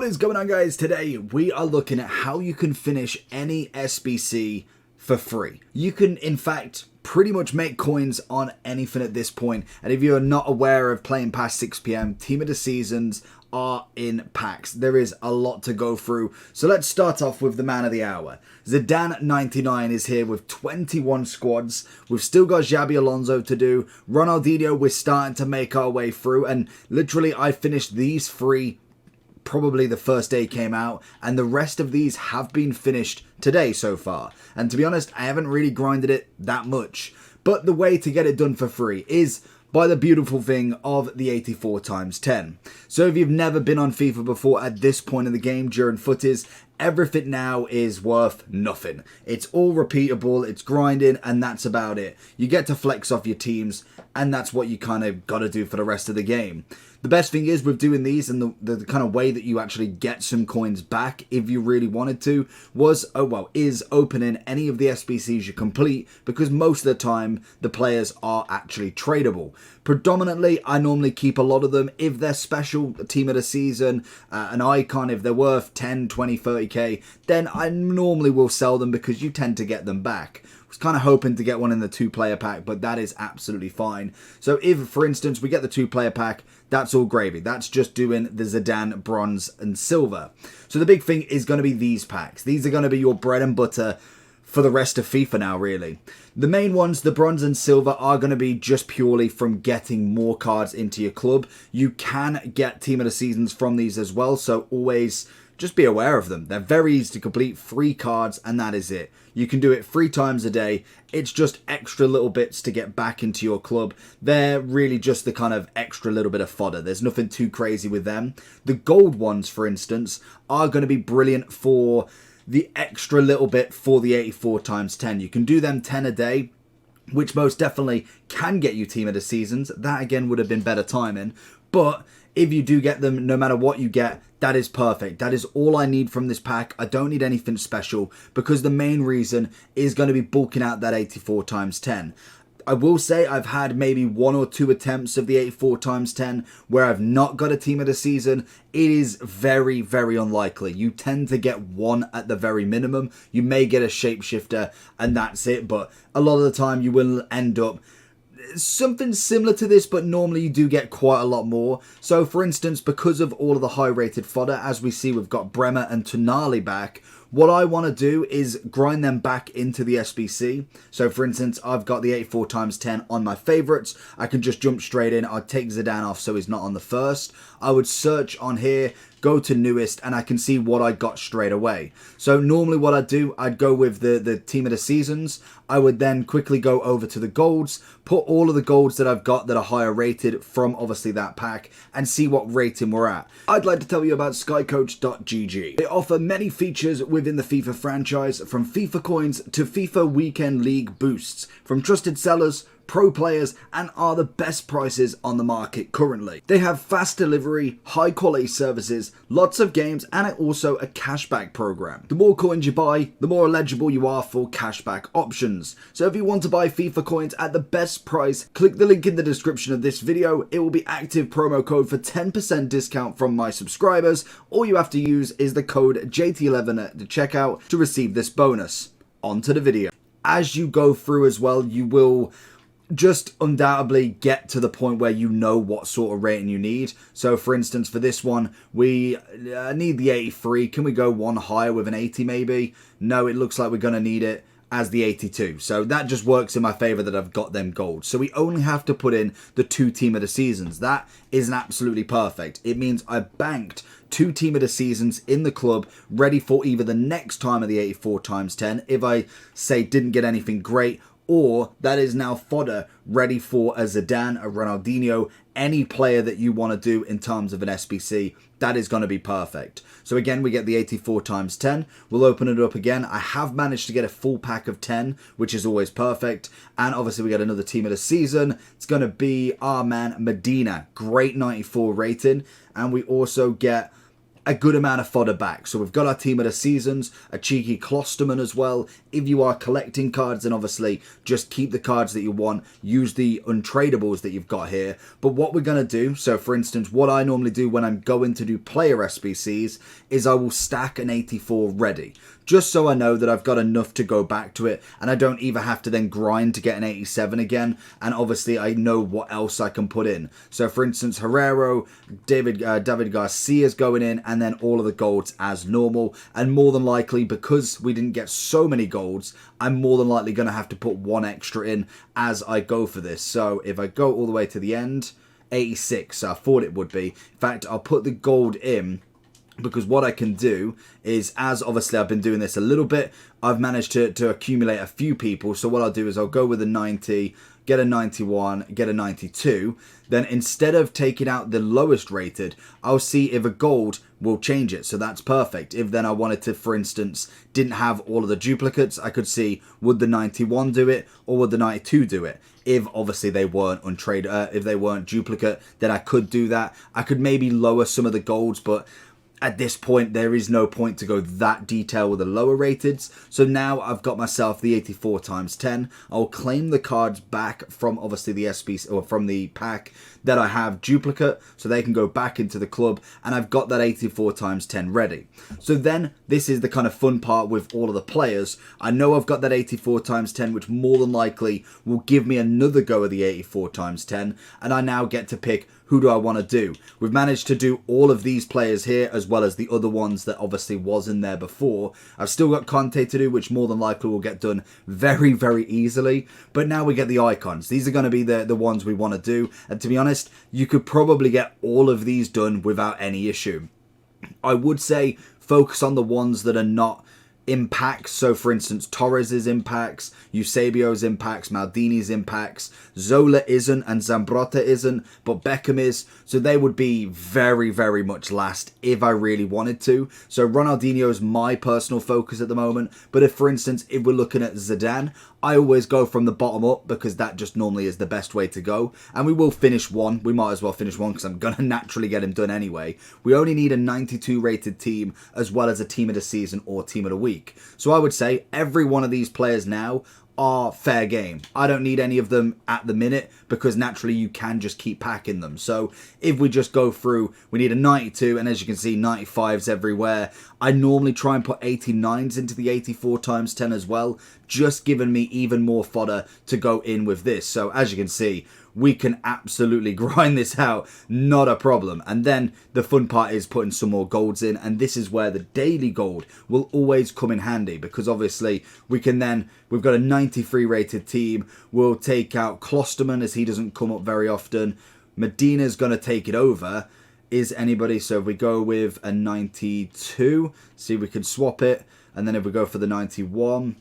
What is going on, guys? Today we are looking at how you can finish any SBC for free. You can in fact pretty much make coins on anything at this point, and if you're not aware of playing past 6 PM, Team of the Seasons are in packs. There is a lot to go through, so let's start off with the man of the hour. Zidane 99 is here with 21 squads. We've still got Xabi Alonso to do. Ronaldinho, we're starting to make our way through, and literally I finished these three probably the first day it came out, and the rest of these have been finished today so far. And to be honest, I haven't really grinded it that much, but the way to get it done for free is by the beautiful thing of the 84 times 10. So if you've never been on FIFA before at this point in the game during footies, everything now is worth nothing. It's all repeatable, it's grinding, and that's about it. You get to flex off your teams, and that's what you kind of got to do for the rest of the game. The best thing is with doing these, and the kind of way that you actually get some coins back if you really wanted to, is opening any of the SBCs you complete, because most of the time the players are actually tradable. Predominantly, I normally keep a lot of them. If they're special team of the season, an icon, if they're worth 10, 20, 30k, then I normally will sell them because you tend to get them back. I was kind of hoping to get one in the 2-player pack, but that is absolutely fine. So if, for instance, we get the 2-player pack, that's all gravy. That's just doing the Zidane bronze and silver. So the big thing is going to be these packs. These are going to be your bread and butter for the rest of FIFA now, really. The main ones, the bronze and silver, are going to be just purely from getting more cards into your club. You can get Team of the Seasons from these as well, so always just be aware of them. They're very easy to complete, 3 cards, and that is it. You can do it 3 times a day. It's just extra little bits to get back into your club. They're really just the kind of extra little bit of fodder. There's nothing too crazy with them. The gold ones, for instance, are going to be brilliant for the extra little bit for the 84 times 10. You can do them 10 a day, which most definitely can get you Team of the Seasons. That again would have been better timing, but if you do get them, no matter what you get, that is perfect. That is all I need from this pack. I don't need anything special, because the main reason is going to be bulking out that 84 times 10. I will say I've had maybe 1 or 2 attempts of the 84 times 10 where I've not got a Team of the Season. It is very, very unlikely. You tend to get 1 at the very minimum. You may get a shapeshifter and that's it, but a lot of the time you will end up something similar to this, but normally you do get quite a lot more. So for instance, because of all of the high rated fodder, as we see we've got Bremer and Tonali back, what I want to do is grind them back into the SBC. So for instance, I've got the 84 times 10 on my favorites. I can just jump straight in. I'd take Zidane off so he's not on the first. I would search on here, go to newest, and I can see what I got straight away. So normally what I'd do, I'd go with the Team of the Seasons. I would then quickly go over to the golds, put all of the golds that I've got that are higher rated from obviously that pack, and see what rating we're at. I'd like to tell you about skycoach.gg. They offer many features within the FIFA franchise, from FIFA coins to FIFA Weekend League boosts, from trusted sellers, pro players, and are the best prices on the market currently. They have fast delivery, high quality services, lots of games, and also a cashback program. The more coins you buy, the more eligible you are for cashback options. So if you want to buy FIFA coins at the best price, click the link in the description of this video. It will be active promo code for 10% discount from my subscribers. All you have to use is the code JT11 at the checkout to receive this bonus. On to the video. As you go through as well, you will just undoubtedly get to the point where you know what sort of rating you need. So for instance, for this one, we need the 83. Can we go one higher with an 80 maybe? No, it looks like we're going to need it as the 82. So that just works in my favor that I've got them gold. So we only have to put in the 2 Team of the Seasons. That is absolutely perfect. It means I banked 2 Team of the Seasons in the club, ready for either the next time of the 84 times 10, if I say didn't get anything great, or that is now fodder ready for a Zidane, a Ronaldinho, any player that you want to do in terms of an SBC. That is going to be perfect. So again, we get the 84 times 10. We'll open it up again. I have managed to get a full pack of 10, which is always perfect. And obviously we get another Team of the Season. It's going to be our man Medina. Great 94 rating. And we also get a good amount of fodder back. So we've got our team of the seasons, a cheeky Klosterman as well. If you are collecting cards, then obviously just keep the cards that you want. Use the untradables that you've got here. But what we're going to do, so for instance, what I normally do when I'm going to do player SBCs is I will stack an 84 ready. Just so I know that I've got enough to go back to it and I don't even have to then grind to get an 87 again. And obviously I know what else I can put in. So for instance, Herrero, David Garcia's going in, and then all of the golds as normal. And more than likely, because we didn't get so many golds, I'm more than likely going to have to put one extra in as I go for this. So if I go all the way to the end, 86, I thought it would be. In fact, I'll put the gold in, because what I can do is, as obviously I've been doing this a little bit, I've managed to accumulate a few people. So what I'll do is I'll go with a 90, get a 91, get a 92. Then instead of taking out the lowest rated, I'll see if a gold will change it. So that's perfect. If then I wanted to, for instance, didn't have all of the duplicates, I could see, would the 91 do it or would the 92 do it? If obviously they weren't if they weren't duplicate, then I could do that. I could maybe lower some of the golds, but at this point, there is no point to go that detailed with the lower rateds. So now I've got myself the 84 times 10. I'll claim the cards back from obviously the SBC, or from the pack that I have duplicate, so they can go back into the club, and I've got that 84 times 10 ready. So then this is the kind of fun part with all of the players. I know I've got that 84 times 10, which more than likely will give me another go of the 84 times 10, and I now get to pick who do I want to do. We've managed to do all of these players here, as well as the other ones that obviously was in there before. I've still got Conte to do, which more than likely will get done very, very easily. But now we get the icons. These are going to be the ones we want to do. And to be honest, you could probably get all of these done without any issue. I would say focus on the ones that are not impacts. So for instance, Torres's impacts, Eusebio's impacts, Maldini's impacts. Zola isn't and Zambrotta isn't, but Beckham is. So they would be very, very much last if I really wanted to. So Ronaldinho is my personal focus at the moment. But if, for instance, if we're looking at Zidane, I always go from the bottom up, because that just normally is the best way to go. And we will finish one. We might as well finish one because I'm going to naturally get him done anyway. We only need a 92 rated team, as well as a team of the season or team of the week. So I would say every one of these players now are fair game. I don't need any of them at the minute, because naturally you can just keep packing them. So if we just go through, we need a 92, and as you can see, 95s everywhere. I normally try and put 89s into the 84 times 10 as well, just giving me even more fodder to go in with this. So as you can see, we can absolutely grind this out, not a problem. And then the fun part is putting some more golds in, and this is where the daily gold will always come in handy, because obviously we can then, we've got a 93 rated team, we'll take out Klosterman as he doesn't come up very often. Medina's going to take it over. Is anybody, so if we go with a 92, see, we can swap it, and then if we go for the 91,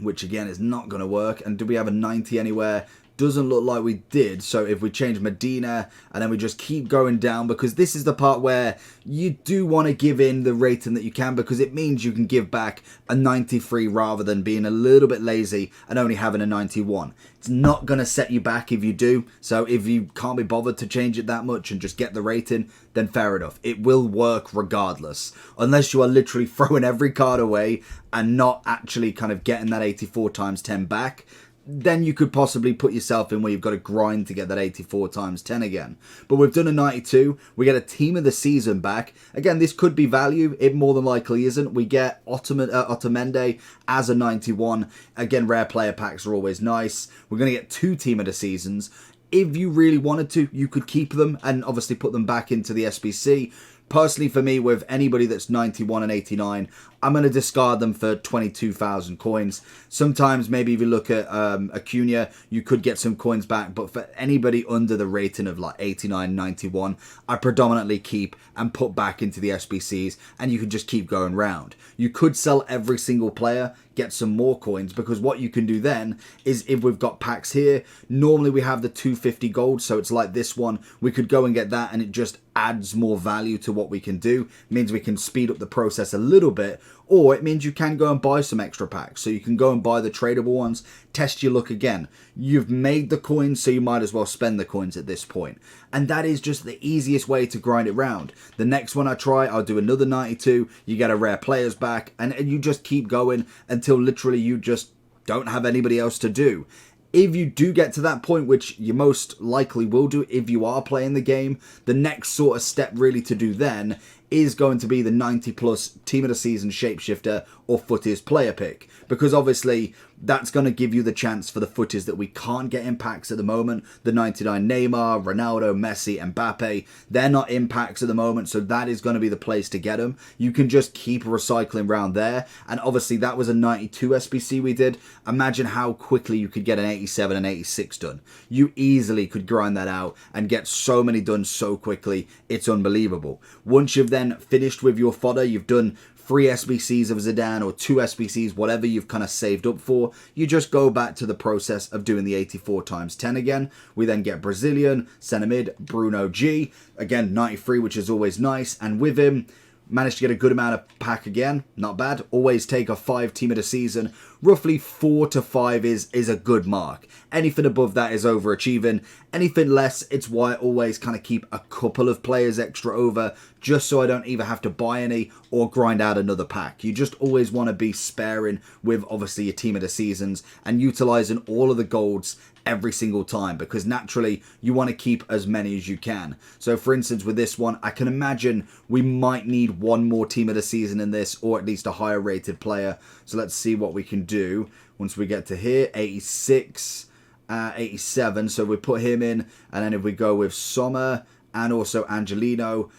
which again is not going to work, and do we have a 90 anywhere? Doesn't look like we did. So if we change Medina, and then we just keep going down, because this is the part where you do want to give in the rating that you can, because it means you can give back a 93 rather than being a little bit lazy and only having a 91. It's not going to set you back if you do. So if you can't be bothered to change it that much and just get the rating, then fair enough. It will work regardless, unless you are literally throwing every card away and not actually kind of getting that 84 times 10 back. Then you could possibly put yourself in where you've got to grind to get that 84 times 10 again. But we've done a 92. We get a team of the season back. Again, this could be value. It more than likely isn't. We get Otamendi as a 91. Again, rare player packs are always nice. We're going to get 2 team of the seasons. If you really wanted to, you could keep them and obviously put them back into the SBC. Personally, for me, with anybody that's 91 and 89, I'm going to discard them for 22,000 coins. Sometimes, maybe if you look at Acuna, you could get some coins back. But for anybody under the rating of like 89, 91, I predominantly keep and put back into the SBCs. And you can just keep going round. You could sell every single player, get some more coins. Because what you can do then is, if we've got packs here, normally we have the 250 gold. So it's like this one. We could go and get that, and it just adds more value to what we can do, means we can speed up the process a little bit, or it means you can go and buy some extra packs. So you can go and buy the tradable ones, test your luck again. You've made the coins, so you might as well spend the coins at this point. And that is just the easiest way to grind it round. The next one I try, I'll do another 92, you get a rare players back, and you just keep going until literally you just don't have anybody else to do. If you do get to that point, which you most likely will do if you are playing the game, the next sort of step really to do then is going to be the 90 plus team of the season shapeshifter or footies player pick, because obviously that's going to give you the chance for the footies that we can't get in packs at the moment. The 99 Neymar, Ronaldo, Messi, Mbappe, they're not in packs at the moment, so that is going to be the place to get them. You can just keep recycling around there, and obviously that was a 92 SBC we did. Imagine how quickly you could get an 87 and 86 done. You easily could grind that out and get so many done so quickly, it's unbelievable. Once you've then finished with your fodder, you've done 3 SBCs of Zidane or 2 SBCs, whatever you've kind of saved up for, you just go back to the process of doing the 84 times 10 again. We then get Brazilian, centre mid, Bruno G, again 93, which is always nice, and with him, managed to get a good amount of pack again, not bad. Always take a 5 team of the season. Roughly 4 to 5 is a good mark. Anything above that is overachieving. Anything less, it's why I always kind of keep a couple of players extra over, just so I don't either have to buy any or grind out another pack. You just always want to be sparing with obviously your team of the seasons and utilising all of the golds every single time, because naturally you want to keep as many as you can. So for instance with this one, I can imagine we might need one more team of the season in this, or at least a higher rated player. So let's see what we can do once we get to here. 86, 87, so we put him in, and then if we go with Sommer and also Angelino,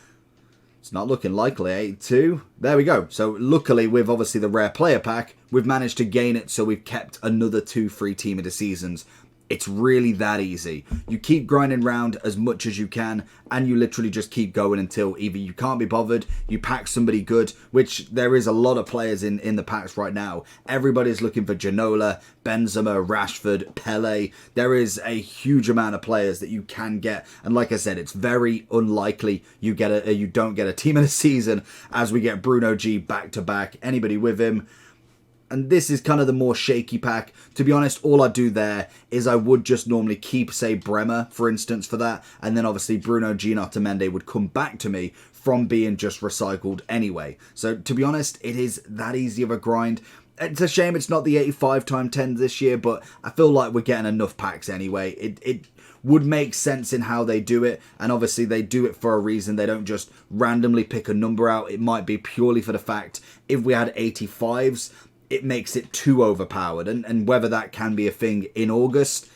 it's not looking likely. 82. There we go. So luckily with obviously the rare player pack, we've managed to gain it, so we've kept another 2 free team of the seasons. It's really that easy. You keep grinding round as much as you can, and you literally just keep going until either you can't be bothered, you pack somebody good, which there is a lot of players in the packs right now. Everybody's looking for Ginola, Benzema, Rashford, Pele. There is a huge amount of players that you can get, and like I said, it's very unlikely you don't get a team of the season as we get Bruno G back to back. Anybody with him. And this is kind of the more shaky pack. To be honest, all I do there is I would just normally keep, say, Bremer, for instance, for that. And then obviously Bruno G and Otamendi would come back to me from being just recycled anyway. So to be honest, it is that easy of a grind. It's a shame it's not the 85 times 10 this year, but I feel like we're getting enough packs anyway. It would make sense in how they do it, and obviously they do it for a reason. They don't just randomly pick a number out. It might be purely for the fact if we had 85s, it makes it too overpowered, and whether that can be a thing in August,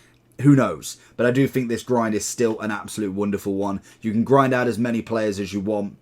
who knows. But I do think this grind is still an absolute wonderful one. You can grind out as many players as you want,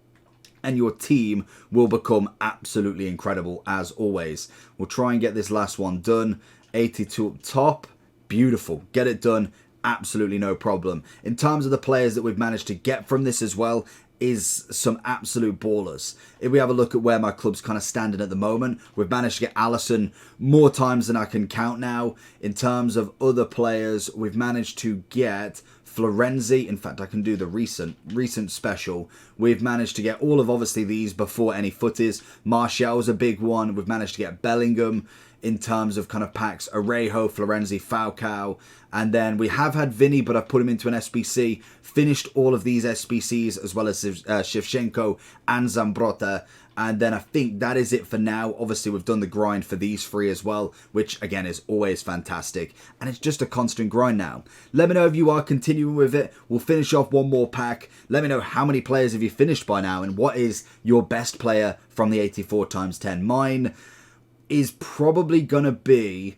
and your team will become absolutely incredible as always. We'll try and get this last one done. 82 up top, beautiful. Get it done, absolutely no problem. In terms of the players that we've managed to get from this as well, is some absolute ballers. If we have a look at where my club's kind of standing at the moment, we've managed to get Alisson more times than I can count now. In terms of other players, we've managed to get Florenzi. In fact, I can do the recent special. We've managed to get all of obviously these before any footies. Martial's a big one. We've managed to get Bellingham in terms of kind of packs. Arejo, Florenzi, Falcao. And then we have had Vinny, but I've put him into an SBC. Finished all of these SBCs as well as Shevchenko and Zambrotta. And then I think that is it for now. Obviously, we've done the grind for these 3 as well, which again is always fantastic. And it's just a constant grind now. Let me know if you are continuing with it. We'll finish off one more pack. Let me know how many players have you finished by now, and what is your best player from the 84 times 10. Mine is probably going to be,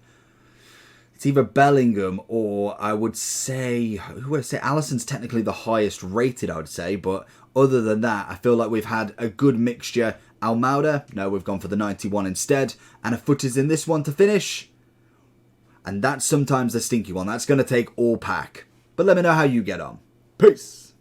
it's either Bellingham or I would say, who would I say? Alisson's technically the highest rated, I would say. But other than that, I feel like we've had a good mixture. Almeida, no, we've gone for the 91 instead. And a foot is in this one to finish. And that's sometimes the stinky one. That's going to take all pack. But let me know how you get on. Peace.